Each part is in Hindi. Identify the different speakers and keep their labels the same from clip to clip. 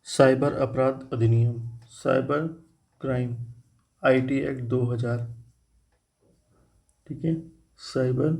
Speaker 1: साइबर अपराध अधिनियम, साइबर क्राइम आईटी एक्ट 2000। ठीक है। साइबर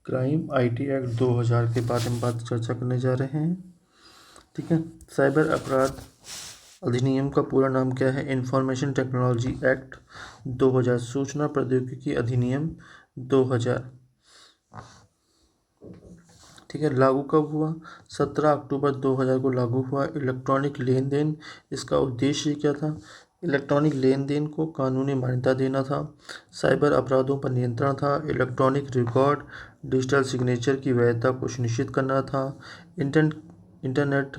Speaker 1: क्राइम आईटी एक्ट 2000 के बारे में बात चर्चा करने जा रहे हैं। ठीक है। साइबर अपराध अधिनियम का पूरा नाम क्या है? इंफॉर्मेशन टेक्नोलॉजी एक्ट 2000, सूचना प्रौद्योगिकी अधिनियम 2000। ठीक है। लागू कब हुआ? 17 अक्टूबर 2000 को लागू हुआ। इलेक्ट्रॉनिक लेन देन, इसका उद्देश्य क्या था? इलेक्ट्रॉनिक लेन देन को कानूनी मान्यता देना था। साइबर अपराधों पर नियंत्रण था। इलेक्ट्रॉनिक रिकॉर्ड डिजिटल सिग्नेचर की वैधता को सुनिश्चित करना था। इंटरनेट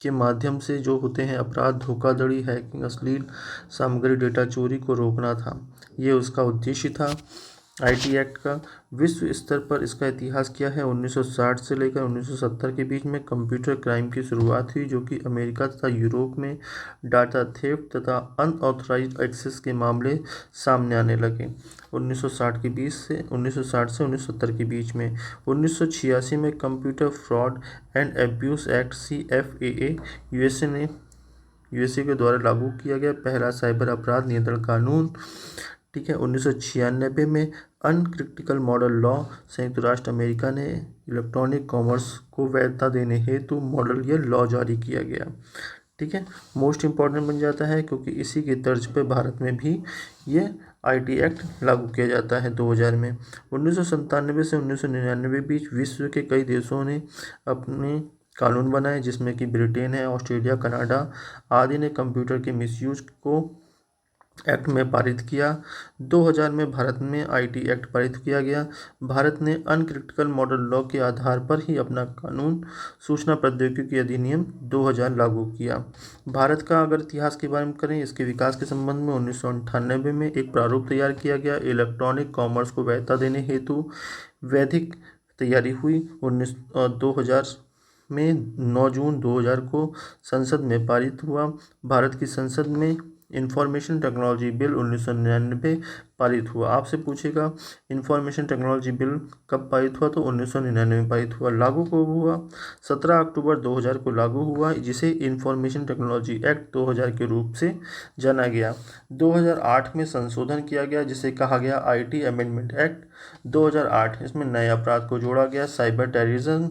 Speaker 1: के माध्यम से जो होते हैं अपराध, धोखाधड़ी, हैकिंग, अश्लील सामग्री, डेटा चोरी को रोकना था। ये उसका उद्देश्य था आईटी एक्ट का। विश्व स्तर पर इसका इतिहास क्या है? 1960 से लेकर 1970 के बीच में कंप्यूटर क्राइम की शुरुआत हुई, जो कि अमेरिका तथा यूरोप में डाटा थेफ्ट तथा अनऑथराइज्ड एक्सेस के मामले सामने आने लगे। 1960 से 1970 के बीच में 1986 में computer fraud and abuse act CFAA USA के द्वारा लागू किया गया पहला साइबर अपराध नियंत्रण कानून। ठीक है। 1996 में अनक्रिटिकल मॉडल लॉ, संयुक्त राष्ट्र अमेरिका ने इलेक्ट्रॉनिक कॉमर्स को वैधता देने हेतु मॉडल ये लॉ जारी किया गया। ठीक है। मोस्ट इम्पॉर्टेंट बन जाता है क्योंकि इसी की तर्ज पे भारत में भी ये आईटी एक्ट लागू किया जाता है 2000 में। 1997 से 1999 बीच विश्व के कई देशों ने अपने कानून बनाए, जिसमें कि ब्रिटेन है, ऑस्ट्रेलिया, कनाडा आदि ने कंप्यूटर के मिसयूज को एक्ट में पारित किया। 2000 में भारत में आईटी एक्ट पारित किया गया। भारत ने अनक्रिटिकल मॉडल लॉ के आधार पर ही अपना कानून सूचना प्रौद्योगिकी अधिनियम 2000 लागू किया। भारत का अगर इतिहास के बारे में करें, इसके विकास के संबंध में 1998 में एक प्रारूप तैयार किया गया। इलेक्ट्रॉनिक कॉमर्स को वैधता देने हेतु वैधिक तैयारी हुई। 2000 में 9 जून 2000 को संसद में पारित हुआ। भारत की संसद में इंफॉर्मेशन टेक्नोलॉजी बिल 1999 पारित हुआ। आपसे पूछेगा इंफॉर्मेशन टेक्नोलॉजी बिल कब पारित हुआ, तो 1999 में पारित हुआ। लागू कब हुआ? 17 अक्टूबर 2000 को लागू हुआ, जिसे इंफॉर्मेशन टेक्नोलॉजी एक्ट 2000 के रूप से जाना गया। 2008 में संशोधन किया गया, जिसे कहा गया आईटी अमेंडमेंट एक्ट 2008। इसमें नए अपराध को जोड़ा गया, cyber terrorism,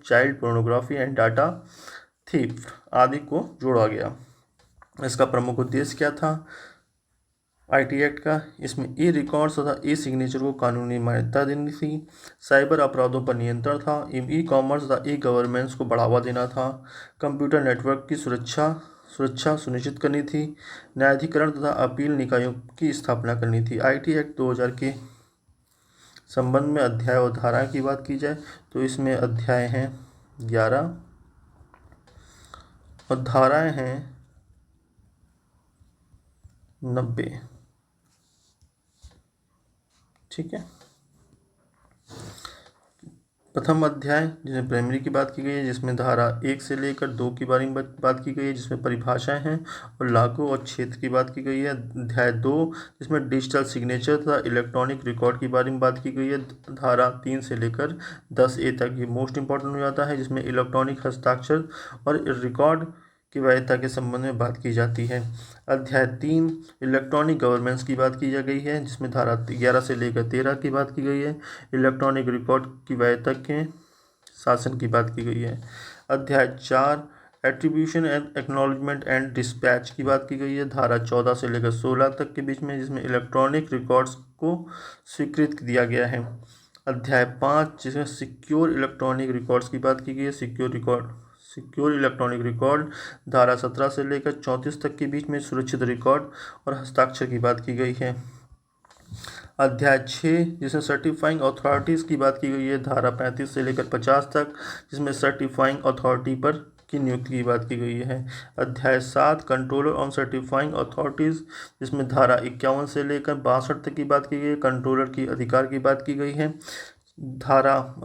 Speaker 1: child pornography and data thief आदि को जोड़ा गया। इसका प्रमुख उद्देश्य क्या था आईटी एक्ट का? इसमें ई रिकॉर्ड्स तथा ई सिग्नेचर को कानूनी मान्यता देनी थी। साइबर अपराधों पर नियंत्रण था। ई कॉमर्स तथा ई गवर्नेंस को बढ़ावा देना था। कंप्यूटर नेटवर्क की सुरक्षा सुनिश्चित करनी थी। न्यायाधिकरण तथा अपील निकायों की स्थापना करनी थी। आईटी एक्ट 2000 के संबंध में अध्याय और धाराएं की बात की जाए तो इसमें अध्याय हैं 11 और धाराएं हैं 90। ठीक है। प्रथम अध्याय जिसमें प्राइमरी की बात की गई है, जिसमें धारा 1 से लेकर 2 के बारे में बात की गई है, जिसमें परिभाषाएं हैं और लागू और क्षेत्र की बात की गई है। अध्याय 2 जिसमें डिजिटल सिग्नेचर तथा इलेक्ट्रॉनिक रिकॉर्ड के बारे में बात की गई है। धारा 3 से लेकर 10A तक ये मोस्ट इंपॉर्टेंट हो जाता है, जिसमें इलेक्ट्रॉनिक हस्ताक्षर और रिकॉर्ड की वैधता के संबंध में बात की जाती है। अध्याय 3 इलेक्ट्रॉनिक गवर्नेंस की बात की जा गई है, जिसमें धारा 11 से लेकर 13 की बात की गई है। इलेक्ट्रॉनिक रिकॉर्ड की वैधता के शासन की बात की गई है। अध्याय 4 attribution and acknowledgement and dispatch की बात की गई है, धारा 14 से लेकर 16 तक के बीच में, जिसमें इलेक्ट्रॉनिक रिकॉर्ड्स को स्वीकृत दिया गया है। अध्याय 5 जिसमें सिक्योर इलेक्ट्रॉनिक रिकॉर्ड्स की बात की गई है, सिक्योर इलेक्ट्रॉनिक रिकॉर्ड, धारा 17 से लेकर 34 तक के बीच में सुरक्षित रिकॉर्ड और हस्ताक्षर की बात की गई है। अध्याय 6 जिसमें सर्टिफाइंग अथॉरिटीज़ की बात की गई है, धारा 35 से लेकर 50 तक, जिसमें सर्टिफाइंग अथॉरिटी पर की नियुक्ति की बात की गई है। अध्याय 7 कंट्रोलर ऑन सर्टिफाइंग अथॉरिटीज़, जिसमें धारा 51 से लेकर 62 तक की बात की गई है, कंट्रोलर की अधिकार की बात की गई है।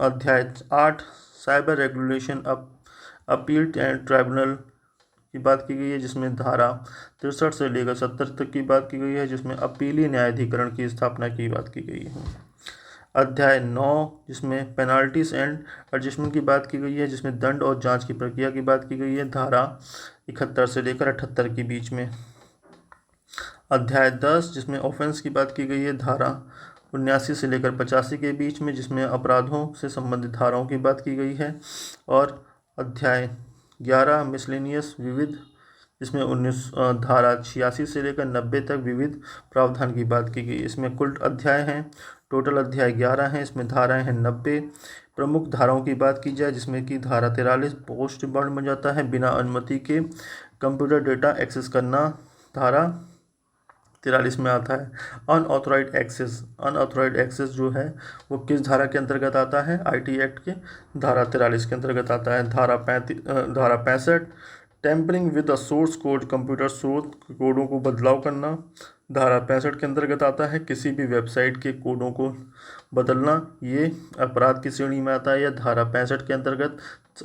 Speaker 1: अध्याय 8 साइबर रेगुलेशन अपील ट्राइब्यूनल की बात की गई है, जिसमें धारा 63 से लेकर 70 तक की बात की गई है, जिसमें अपीली न्यायाधिकरण की स्थापना की बात की गई है। अध्याय 9 जिसमें पेनाल्टीज एंड एडजस्टमेंट की बात की गई है, जिसमें दंड और जांच की प्रक्रिया की बात की गई है, धारा 71 से लेकर 78 के बीच में। अध्याय 10 जिसमें ऑफेंस की बात की गई है, धारा 79 से लेकर 85 के बीच में, जिसमें अपराधों से संबंधित धाराओं की बात की गई है। और अध्याय 11 मिसलेनियस विविध, जिसमें 19 धारा 86 से लेकर 90 तक विविध प्रावधान की बात की गई। इसमें कुल अध्याय हैं, टोटल अध्याय 11 हैं, इसमें धाराएं हैं 90। प्रमुख धाराओं की बात की जाए जिसमें कि धारा 43 पोस्ट बॉन्ड बन जाता है, बिना अनुमति के कंप्यूटर डेटा एक्सेस करना धारा 43 में आता है। अनऑथोराइज्ड एक्सेस जो है वो किस धारा के अंतर्गत आता है? आईटी एक्ट के धारा 43 के अंतर्गत आता है। धारा 65 tampering with the source code, computer स्रोत कोडों को बदलाव करना धारा 65 के अंतर्गत आता है। किसी भी वेबसाइट के कोडों को बदलना ये अपराध की श्रेणी में आता है, यह धारा 65 के अंतर्गत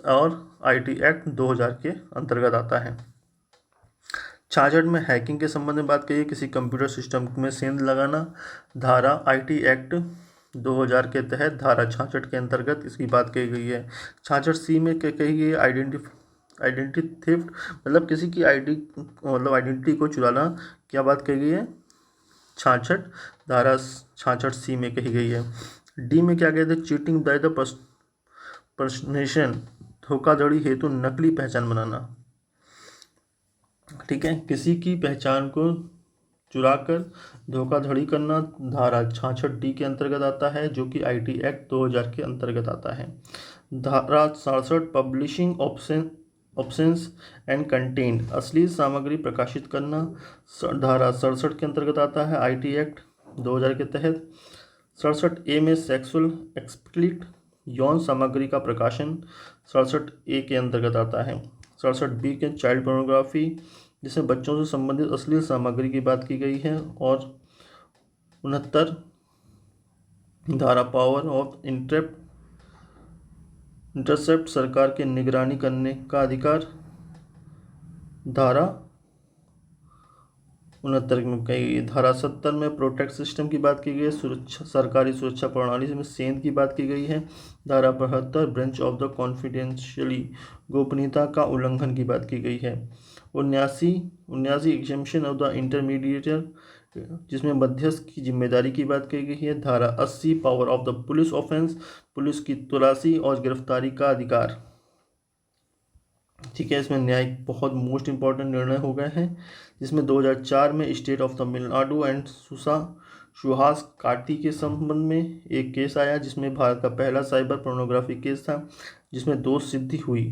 Speaker 1: और आईटी एक्ट 2000 के अंतर्गत आता है। 66 में हैकिंग के संबंध में बात करिए, किसी कंप्यूटर सिस्टम में सेंध लगाना धारा आईटी एक्ट 2000 के तहत धारा 66 के अंतर्गत इसकी बात कही गई है। 66C में क्या कही गई है? आइडेंटिटी थेफ्ट, मतलब किसी की आइडेंटिटी को चुराना, क्या बात कही गई है? 66 धारा 66C में कही गई है। डी में क्या कहते हैं? चीटिंग बाय द पर्सनेशन, धोखाधड़ी हेतु नकली पहचान बनाना। ठीक है, किसी की पहचान को चुराकर धोखाधड़ी करना धारा 66D के अंतर्गत आता है, जो कि आईटी एक्ट 2000 के अंतर्गत आता है। धारा 67 पब्लिशिंग ऑप्शंस एंड कंटेंट, अश्लील सामग्री प्रकाशित करना धारा 67 के अंतर्गत आता है, आईटी एक्ट 2000 के तहत। 67A में सेक्सुअल एक्सप्लिट यौन सामग्री का प्रकाशन 67A के अंतर्गत आता है। 67B के चाइल्ड पोर्नोग्राफी, जिसमें बच्चों से संबंधित अश्लील सामग्री की बात की गई है। और 69 धारा पावर ऑफ इंटरसेप्ट, सरकार के निगरानी करने का अधिकार धारा 69 में कही गई। धारा 70 में प्रोटेक्ट सिस्टम की बात की गई है, सरकारी सुरक्षा प्रणाली में सेंध की बात की गई है। धारा 72 ब्रेंच ऑफ द कॉन्फिडेंशियली, गोपनीयता का उल्लंघन की बात की गई है। 79 एग्जेम्पशन ऑफ द इंटरमीडिएटर, जिसमें मध्यस्थ की जिम्मेदारी की बात की गई है। धारा 80 power of the police offence, police की तलाशी और गिरफ्तारी का अधिकार। ठीक है, इसमें न्यायिक बहुत मोस्ट इंपॉर्टेंट निर्णय हो गए हैं, जिसमें 2004 में state of Tamil Nadu and Suhas Karti के संबंध में एक केस आया, जिसमें भारत का पहला साइबर पोर्नोग्राफी केस था, जिसमें दोष सिद्धि हुई।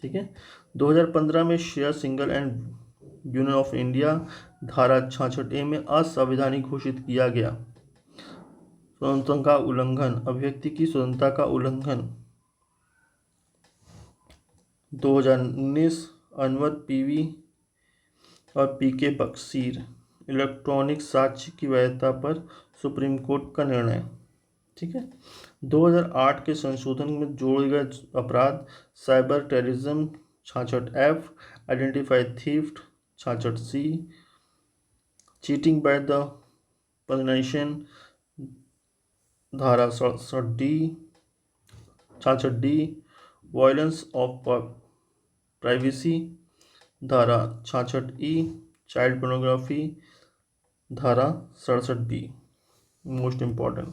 Speaker 1: ठीक है, 2015 में share single and union of India धारा 66A में असंवैधानिक घोषित किया गया। स्वतंत्रता का उल्लंघन, अभिव्यक्ति की स्वतंत्रता का उल्लंघन। 2019 अनवर पीवी और पीके बक्सीर, इलेक्ट्रॉनिक साक्ष्य की वैधता पर सुप्रीम कोर्ट का निर्णय। ठीक है, 2008 के संशोधन में जोड़े गए अपराध cyber terrorism 66F, identified theft 66C, cheating by the personation धारा 66D, वायलेंस ऑफ प्राइवेसी धारा 66E, चाइल्ड पोर्नोग्राफी धारा 67B। Most important.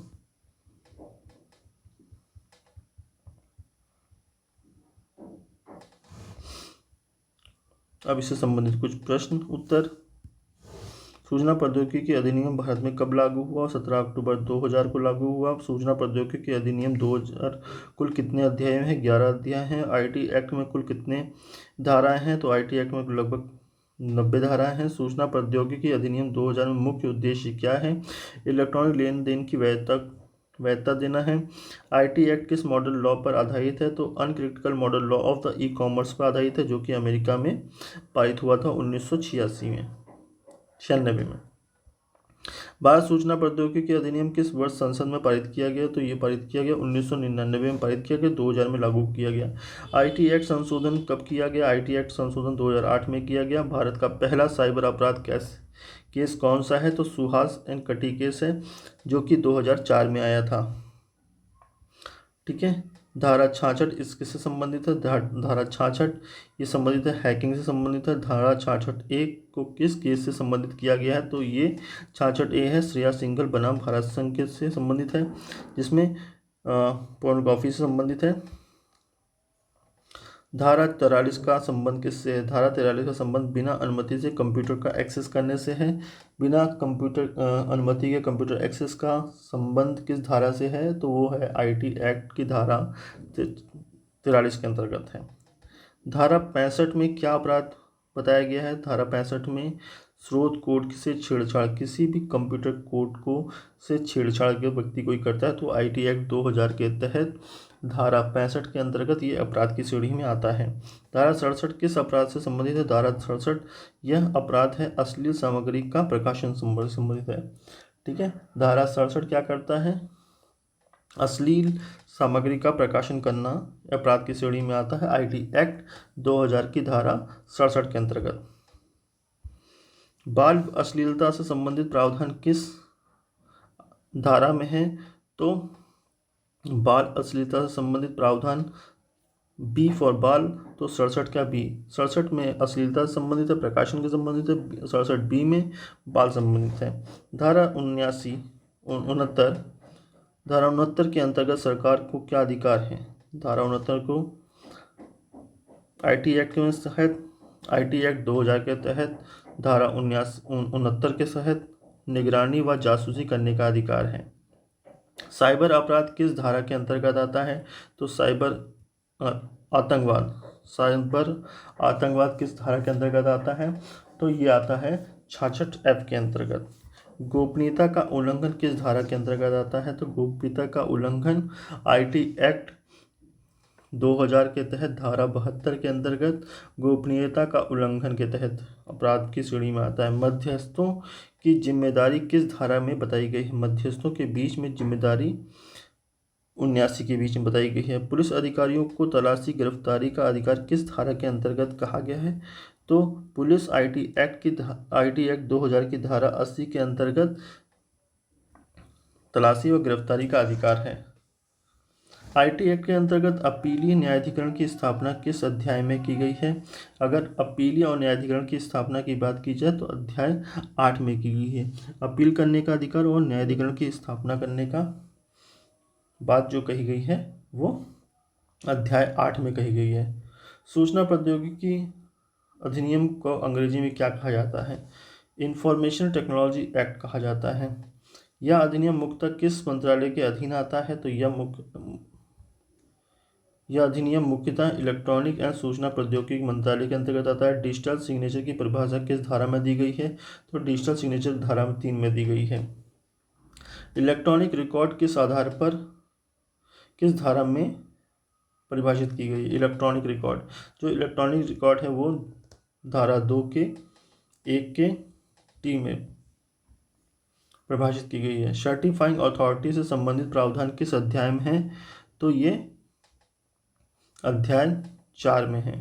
Speaker 1: अब इससे संबंधित कुछ प्रश्न उत्तर। सूचना प्रौद्योगिकी अधिनियम भारत में कब लागू हुआ? 17 अक्टूबर 2000 को लागू हुआ। सूचना प्रौद्योगिकी अधिनियम 2000 कुल कितने अध्याय हैं? 11 अध्याय हैं। आईटी एक्ट में कुल कितने धाराएं हैं? तो आईटी एक्ट में लगभग 90 धाराएं हैं। सूचना प्रौद्योगिकी अधिनियम 2000 में मुख्य उद्देश्य क्या है? इलेक्ट्रॉनिक लेन देन की वैधता देना है। आईटी एक्ट किस मॉडल लॉ पर आधारित है? तो uncritical model law of the e commerce पर आधारित है, जो कि अमेरिका में पारित हुआ था 1996 में 96 में। भारत सूचना प्रौद्योगिकी अधिनियम किस वर्ष संसद में पारित किया गया? तो ये पारित किया गया 1999 में पारित किया गया, 2000 में लागू किया गया। आईटी एक्ट संशोधन कब किया गया? आईटी एक्ट संशोधन 2008 में किया गया। भारत का पहला साइबर अपराध केस कौन सा है? तो सुहास एंड कटी केस है, जो कि 2004 में आया था। ठीक है। धारा 66 इससे संबंधित है। धारा 66 ये संबंधित है हैकिंग से संबंधित है। धारा 66A को किस केस से संबंधित किया गया है, तो ये 66A है श्रेया सिंघल बनाम भारत संघ के से संबंधित है, जिसमें पोर्नोग्राफी से संबंधित है। धारा 43 का संबंध किससे है? धारा 43 का संबंध बिना अनुमति से कंप्यूटर का एक्सेस करने से है। बिना कंप्यूटर अनुमति के कंप्यूटर एक्सेस का संबंध किस धारा से है, तो वो है आईटी एक्ट की धारा 43 के अंतर्गत है। धारा 65 में क्या अपराध बताया गया है? धारा 65 में स्रोत कोड से छेड़छाड़, किसी भी कंप्यूटर कोड को से छेड़छाड़ के व्यक्ति कोई करता है तो आईटी एक्ट 2000 के तहत धारा 65 के अंतर्गत ये अपराध की श्रेणी में आता है। धारा 67 किस अपराध से संबंधित है? धारा 67 यह अपराध है अश्लील सामग्री का प्रकाशन संबंधित है। ठीक है, धारा 67 क्या करता है? अश्लील सामग्री का प्रकाशन करना अपराध की श्रेणी में आता है आईटी एक्ट 2000 की धारा 67 के अंतर्गत। बाल अश्लीलता से संबंधित प्रावधान किस धारा में है? तो बाल अश्लीलता से संबंधित प्रावधान बी फॉर बाल, तो 67 क्या बी? 67 में अश्लीलता से संबंधित है, प्रकाशन के संबंधित है। 67 बी में बाल संबंधित है। धारा 69 धारा 69 के अंतर्गत सरकार को क्या अधिकार है? धारा 69 को आईटी एक्ट के तहत, आईटी एक्ट 2000 के तहत, धारा 69 के तहत निगरानी व जासूसी करने का अधिकार है। साइबर अपराध किस धारा के अंतर्गत आता है? तो साइबर आतंकवाद किस धारा के अंतर्गत आता है? तो ये आता है 66F के अंतर्गत। गोपनीयता का उल्लंघन किस धारा के अंतर्गत आता है? तो गोपनीयता का उल्लंघन आईटी एक्ट 2000 के तहत धारा 72 के अंतर्गत गोपनीयता का उल्लंघन के तहत अपराध की श्रेणी में आता है। मध्यस्थों की जिम्मेदारी किस धारा में बताई गई है? मध्यस्थों के बीच में जिम्मेदारी 79 के बीच में बताई गई है। पुलिस अधिकारियों को तलाशी गिरफ्तारी का अधिकार किस धारा के अंतर्गत कहा गया है? तो पुलिस आईटी एक्ट 2000 की धारा 80 के अंतर्गत तलाशी व गिरफ्तारी का अधिकार है। आईटी एक्ट के अंतर्गत अपीलीय न्यायाधिकरण की स्थापना किस अध्याय में की गई है? अगर अपीलीय और न्यायाधिकरण की स्थापना की बात की जाए तो अध्याय 8 में की गई है। अपील करने का अधिकार और न्यायाधिकरण की स्थापना करने का बात जो कही गई है वो अध्याय 8 में कही गई है। सूचना प्रौद्योगिकी अधिनियम को अंग्रेजी में क्या कहा जाता है? इंफॉर्मेशन टेक्नोलॉजी एक्ट कहा जाता है। यह अधिनियम मुख्यतः किस मंत्रालय के अधीन आता है? तो यह अधिनियम मुख्यतः इलेक्ट्रॉनिक एवं सूचना प्रौद्योगिकी मंत्रालय के अंतर्गत आता है। डिजिटल सिग्नेचर की परिभाषा किस धारा में दी गई है? तो डिजिटल सिग्नेचर धारा 3 में दी गई है। इलेक्ट्रॉनिक रिकॉर्ड किस आधार पर किस धारा में परिभाषित की गई? इलेक्ट्रॉनिक रिकॉर्ड, जो इलेक्ट्रॉनिक रिकॉर्ड है वो धारा 2 के 1 के टी में परिभाषित की गई है। सर्टिफाइंग अथॉरिटी से संबंधित प्रावधान किस अध्याय में है? तो ये अध्याय 4 में है,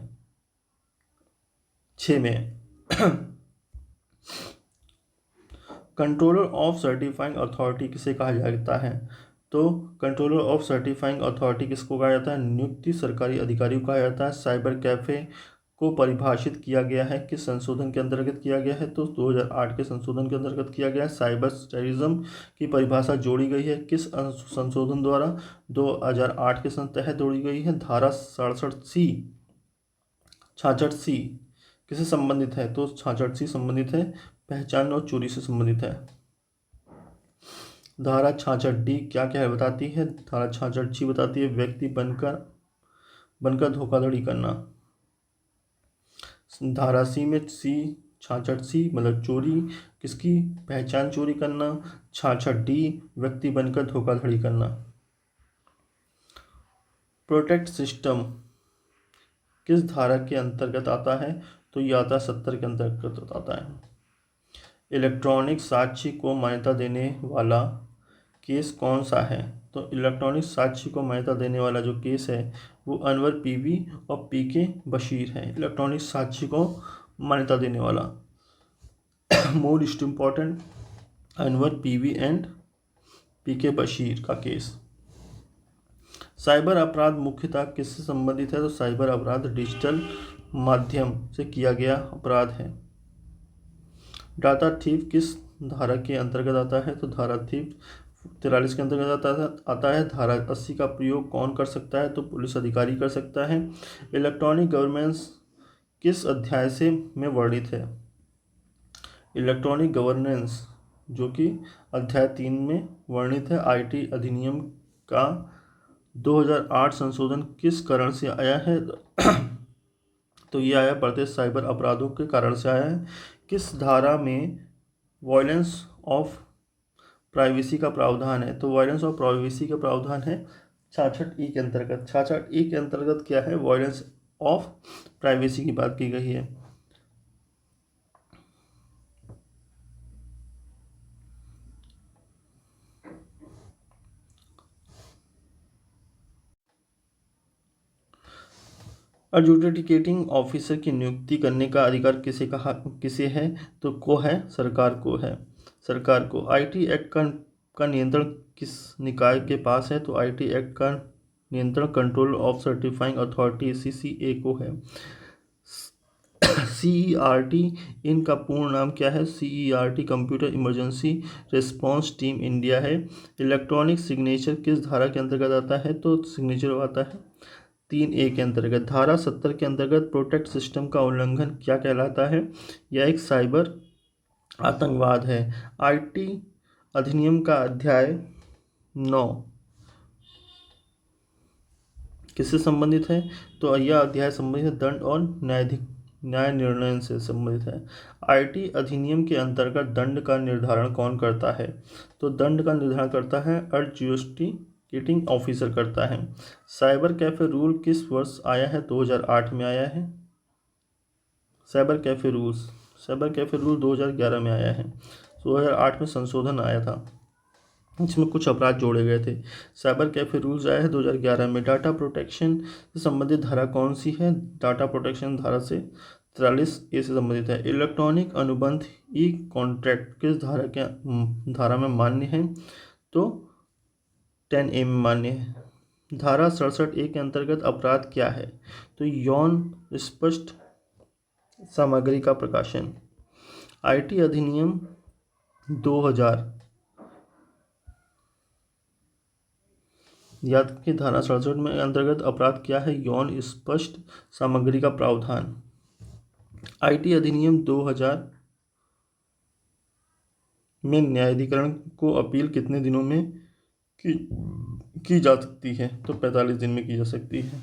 Speaker 1: 6 में है। कंट्रोलर ऑफ सर्टिफाइंग अथॉरिटी किसे कहा जाता है? तो कंट्रोलर ऑफ सर्टिफाइंग अथॉरिटी किसको कहा जाता है? नियुक्ति सरकारी अधिकारी को कहा जाता है। साइबर कैफे को परिभाषित किया गया है किस संशोधन के अंतर्गत किया गया है? तो 2008 के संशोधन के अंतर्गत किया गया है। साइबर टेररिज्म की परिभाषा जोड़ी गई है किस संशोधन द्वारा? 2008 के तहत जोड़ी गई है। धारा 66C किसे संबंधित है? तो 66C संबंधित है पहचान और चोरी से संबंधित है। धारा 66D क्या क्या है बताती है? धारा 66D बताती है व्यक्ति बनकर धोखाधड़ी करना। धारा सी में 66C मतलब चोरी, किसकी? पहचान चोरी करना। 66D व्यक्ति बनकर धोखाधड़ी करना। प्रोटेक्ट सिस्टम किस धारा के अंतर्गत आता है? तो यह आता है 70 के अंतर्गत आता है। इलेक्ट्रॉनिक साक्ष्य को मान्यता देने वाला केस कौन सा है? तो इलेक्ट्रॉनिक साक्ष्य को मान्यता देने वाला जो केस है वो अनवर पीवी और पीके बशीर है। इलेक्ट्रॉनिक साक्ष्य को मान्यता देने वाला most important Anvar PV and PK Basheer का केस। साइबर अपराध मुख्यतः किससे संबंधित है? तो साइबर अपराध डिजिटल माध्यम से किया गया अपराध है। डाटा थीफ किस धारा के अंतर्गत आता है? तो धारा थीफ 43 के अंतर्गत आता है। धारा 80 का प्रयोग कौन कर सकता है? तो पुलिस अधिकारी कर सकता है। इलेक्ट्रॉनिक गवर्नेंस किस अध्याय से में वर्णित है? इलेक्ट्रॉनिक गवर्नेंस जो कि अध्याय 3 में वर्णित है। आईटी अधिनियम का 2008 संशोधन किस कारण से आया है? तो ये आया बढ़ते साइबर अपराधों के कारण से आया है। किस धारा में वायलेंस ऑफ प्राइवेसी का प्रावधान है? तो वायलेंस ऑफ प्राइवेसी का प्रावधान है 66 के अंतर्गत। 66 के अंतर्गत क्या है? वायलेंस ऑफ प्राइवेसी की बात की गई है। एडजुडिकेटिंग ऑफिसर की नियुक्ति करने का अधिकार किसे है? तो को है, सरकार को है। सरकार को। आईटी एक्ट का नियंत्रण किस निकाय के पास है? तो आईटी एक्ट का नियंत्रण control of certifying authority CCA को है। सीईआरटी इनका पूर्ण नाम क्या है? CERT computer emergency response team India है। इलेक्ट्रॉनिक सिग्नेचर किस धारा के अंतर्गत आता है? तो सिग्नेचर आता है 3A के अंतर्गत। धारा 70 के अंतर्गत प्रोटेक्ट सिस्टम का उल्लंघन क्या कहलाता है? यह एक साइबर आतंकवाद है। आईटी अधिनियम का अध्याय 9 किससे संबंधित है? तो यह अध्याय संबंधित है दंड और न्याय निर्णय से संबंधित है। आईटी अधिनियम के अंतर्गत दंड का निर्धारण कौन करता है? तो दंड का निर्धारण करता है एडजुडिकेटिंग ऑफिसर करता है। साइबर कैफे रूल किस वर्ष आया है? 2008 में आया है। साइबर कैफे रूल 2011 में आया है। 2008 में संशोधन आया था, इसमें कुछ अपराध जोड़े गए थे। साइबर कैफे रूल्स आया है 2011 में। डाटा प्रोटेक्शन से संबंधित धारा कौन सी है? डाटा प्रोटेक्शन धारा से 43A से संबंधित है। इलेक्ट्रॉनिक अनुबंध ई कॉन्ट्रैक्ट किस धारा में मान्य है? तो 10A में मान्य है। धारा 67A के अंतर्गत अपराध क्या है? तो यौन स्पष्ट सामग्री का प्रकाशन। आईटी अधिनियम 2000 याद की धारा 67 में अंतर्गत अपराध क्या है? यौन स्पष्ट सामग्री का प्रावधान। आईटी अधिनियम 2000 में न्यायाधिकरण को अपील कितने दिनों में की जा सकती है? तो 45 दिन में की जा सकती है।